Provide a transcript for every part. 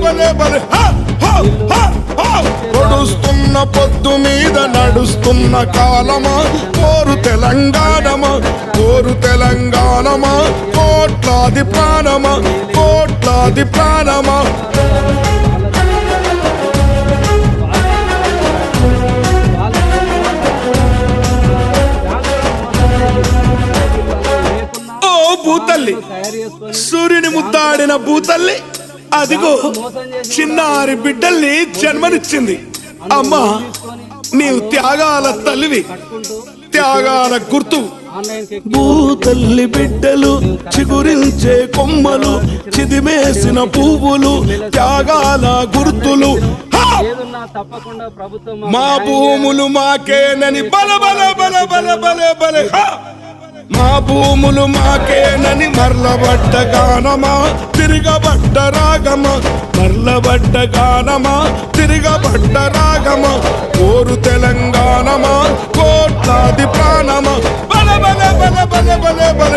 బలే బలే పొడుస్తున్న పొద్దు మీద నడుస్తున్న కాలమా కోరు తెలంగాణమా కోరు తెలంగాణమా కోట్లాది ప్రాణమా కోట్లాది ప్రాణమా ఓ భూతల్లి సూర్యుని ముద్దాడిన భూతల్లి అదిగో చిన్నారి బిడ్డల్ని జన్మనిచ్చింది. అమ్మా నీవు త్యాగాల తల్లివి, త్యాగాల గుర్తు. భూతల్లి బిడ్డలు చిగురించే కొమ్మలు చిదిమేసిన పువ్వులు త్యాగాల గుర్తులు. మా భూములు మాకేనని బల బల బల బల బల బల మా భూములు మాకేనని మర్లబడ్డ గానమా తిరగబడ్డ రాగమా మర్లబడ్డ గానమా తిరగబడ్డ రాగమా కోరు తెలంగాణమా కోట్లాది ప్రాణమా బల బల బల బల బల బల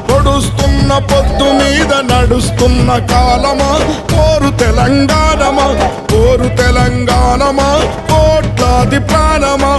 పొడుస్తున్న పొద్దు మీద నడుస్తున్న కాలమా కోరు తెలంగాణమా కోరు తెలంగాణమా కోట్లాది ప్రాణమా.